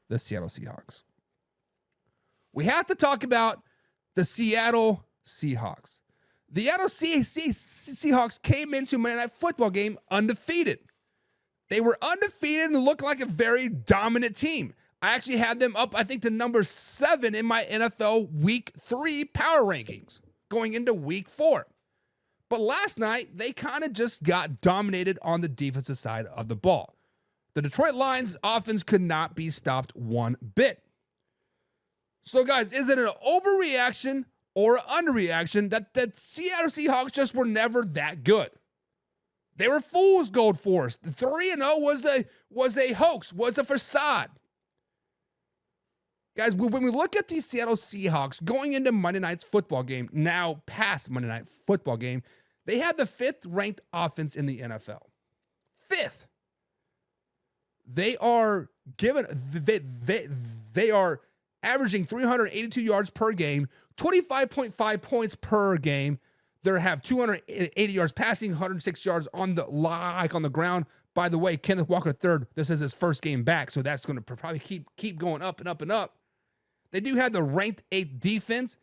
the Seattle Seahawks. We have to talk about the Seattle Seahawks. The Seattle Seahawks came into Monday Night Football game undefeated. They were undefeated and looked like a very dominant team. I actually had them up, I think, to number 7 in my NFL Week 3 power rankings going into Week 4. But last night, they kind of just got dominated on the defensive side of the ball. The Detroit Lions offense could not be stopped one bit. So, guys, is it an overreaction or underreaction that the Seattle Seahawks just were never that good? They were fool's gold for us. The 3-0 was a hoax, was a facade. Guys, when we look at the Seattle Seahawks going into Monday night's football game, now past Monday night football game, they had the 5th ranked offense in the NFL. 5th. They are they are averaging 382 yards per game, 25.5 points per game. They have 280 yards passing, 106 yards on the ground. By the way, Kenneth Walker III, this is his first game back, so that's going to probably keep going up and up and up. They do have the ranked 8th defense,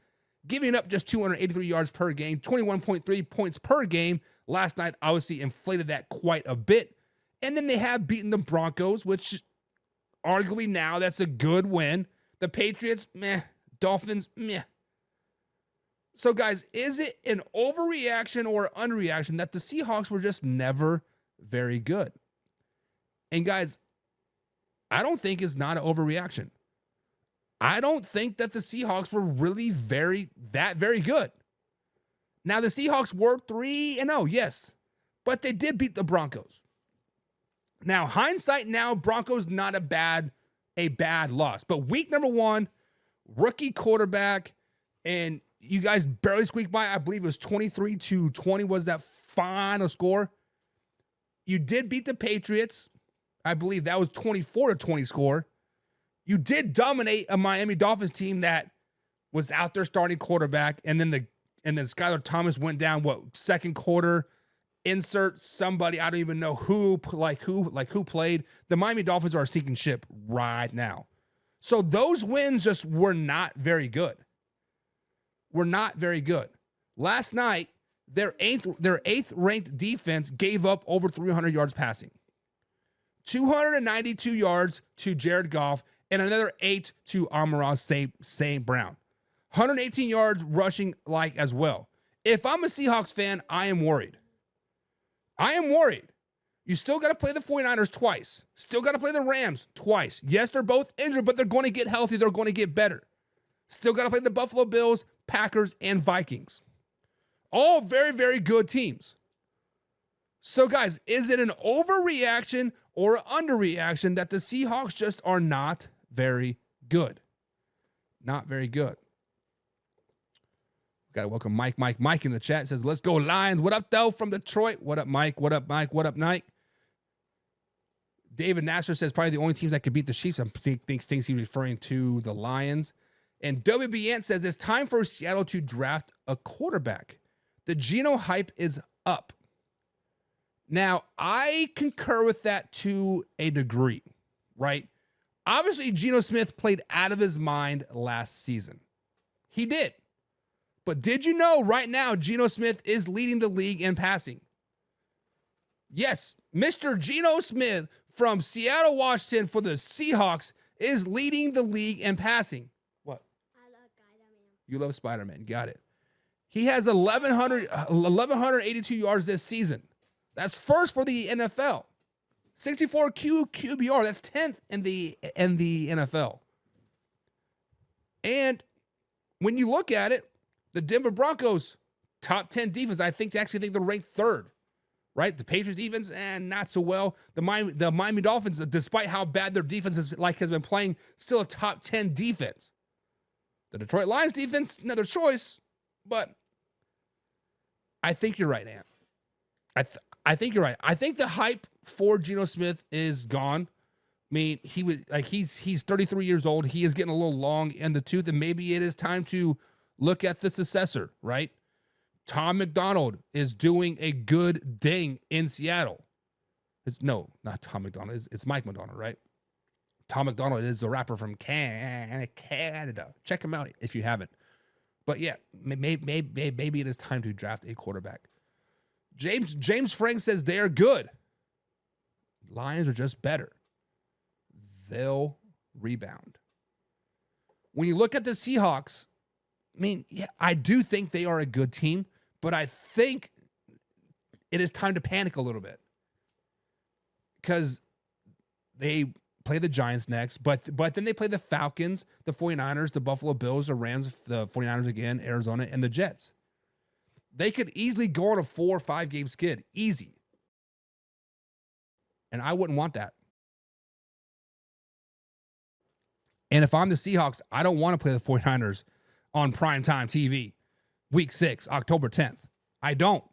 giving up just 283 yards per game, 21.3 points per game. Last night, obviously, inflated that quite a bit. And then they have beaten the Broncos, which arguably now that's a good win. The Patriots, meh. Dolphins, meh. So, guys, is it an overreaction or underreaction that the Seahawks were just never very good? And, guys, I don't think it's not an overreaction. I don't think that the Seahawks were really very good. Now, the Seahawks were 3-0, yes, but they did beat the Broncos. Now, hindsight now, Broncos not a bad loss. But week number 1, rookie quarterback, and you guys barely squeaked by. I believe it was 23-20 was that final score. You did beat the Patriots. I believe that was 24-20 score. You did dominate a Miami Dolphins team that was out there starting quarterback, and then Skylar Thomas went down, second quarter, insert somebody, I don't even know who played. The Miami Dolphins are a sinking ship right now. So those wins just were not very good. Last night, their 8th ranked defense gave up over 300 yards passing. 292 yards to Jared Goff, and another 8 to Amon-Ra St. Brown. 118 yards rushing as well. If I'm a Seahawks fan, I am worried. You still got to play the 49ers twice. Still got to play the Rams twice. Yes, they're both injured, but they're going to get healthy. They're going to get better. Still got to play the Buffalo Bills, Packers, and Vikings. All very, very good teams. So, guys, is it an overreaction or underreaction that the Seahawks just are not very good? Not very good. Got to welcome Mike in the chat. Says, let's go Lions. What up, though, from Detroit? What up, Mike? What up, Mike? What up, Nike? David Nasser says probably the only teams that could beat the Chiefs. I thinks he's referring to the Lions. And WB Ant says it's time for Seattle to draft a quarterback. The Geno hype is up. Now, I concur with that to a degree, right? Obviously, Geno Smith played out of his mind last season. He did. But did you know right now Geno Smith is leading the league in passing? Yes, Mr. Geno Smith from Seattle, Washington for the Seahawks is leading the league in passing. What? I love Spider-Man. You love Spider-Man. Got it. He has 1,182 yards this season. That's first for the NFL. 64 QBR. That's 10th in the NFL. And when you look at it, the Denver Broncos, top 10 defense, I think they're ranked 3rd, right? The Patriots defense, not so well. The Miami Dolphins, despite how bad their defense has been playing, still a top 10 defense. The Detroit Lions defense, another choice, but I think you're right, Ant. I think you're right. I think the hype for Geno Smith is gone. I mean, he's 33 years old. He is getting a little long in the tooth, and maybe it is time to look at the successor, right? Tom McDonald is doing a good thing in Seattle. No, not Tom McDonald. It's Mike McDonald, right? Tom McDonald is the rapper from Canada. Check him out if you haven't. But yeah, maybe it is time to draft a quarterback. James Frank says they are good. Lions are just better. They'll rebound. When you look at the Seahawks, I mean, yeah, I do think they are a good team, but I think it is time to panic a little bit because they play the Giants next, but then they play the Falcons, the 49ers, the Buffalo Bills, the Rams, the 49ers again, Arizona, and the Jets. They could easily go on a 4 or 5 game skid. Easy. And I wouldn't want that. And if I'm the Seahawks, I don't want to play the 49ers on primetime TV, week 6, October 10th. I don't.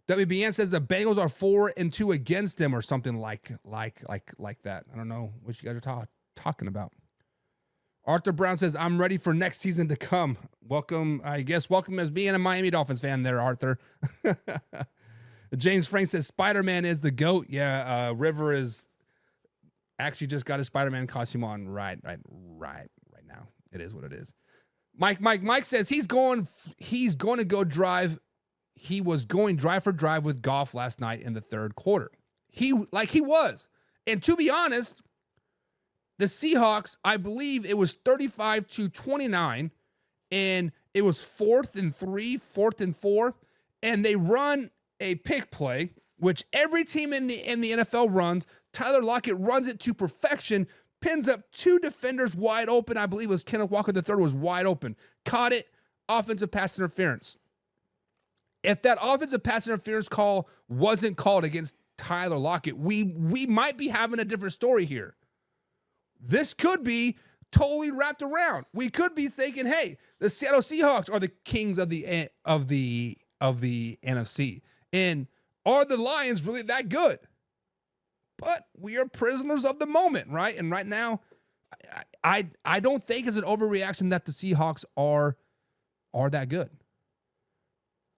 WBN says the Bengals are 4-2 against them or something like that. I don't know what you guys are talking about. Arthur Brown says, I'm ready for next season to come. Welcome as being a Miami Dolphins fan there, Arthur. James Frank says, Spider-Man is the GOAT. Yeah, River is actually just got his Spider-Man costume on right now. It is what it is. Mike says he's going to go drive. He was going drive for drive with Goff last night in the third quarter. He was. And to be honest, the Seahawks, I believe it was 35-29, and it was 4th and 3, 4th and 4, and they run a pick play, which every team in the NFL runs. Tyler Lockett runs it to perfection, pins up 2 defenders wide open. I believe it was Kenneth Walker III was wide open. Caught it, offensive pass interference. If that offensive pass interference call wasn't called against Tyler Lockett, we might be having a different story here. This could be totally wrapped around. We could be thinking, hey, the Seattle Seahawks are the kings of the NFC. And are the Lions really that good? But we are prisoners of the moment, right? And right now, I don't think it's an overreaction that the Seahawks are that good.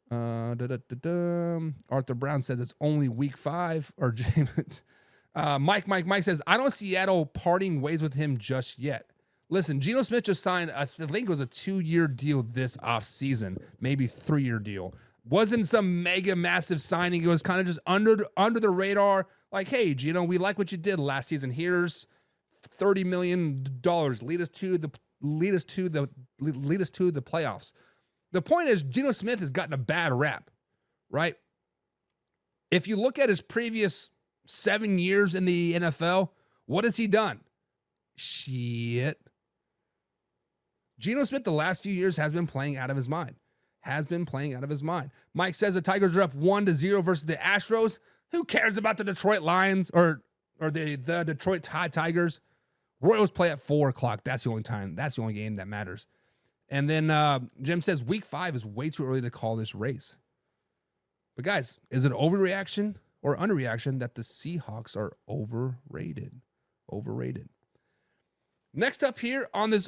Arthur Brown says it's only week 5. Or James, Mike says, I don't see Seattle parting ways with him just yet. Listen, Geno Smith just signed, I think it was a 2-year deal this offseason, maybe 3-year deal. Wasn't some mega massive signing. It was kind of just under the radar. Like, hey, Geno, we like what you did last season. Here's $30 million. Lead us to the playoffs. The point is, Geno Smith has gotten a bad rap, right? If you look at his previous 7 years in the NFL, what has he done? Shit. Geno Smith the last few years has been playing out of his mind. Mike says the Tigers are up 1-0 versus the Astros. Who cares about the Detroit Lions or the Detroit Tigers? Royals play at 4:00. That's the only time. That's the only game that matters. And then Jim says week 5 is way too early to call this race. But guys, is it overreaction or underreaction that the Seahawks are overrated? Next up here on this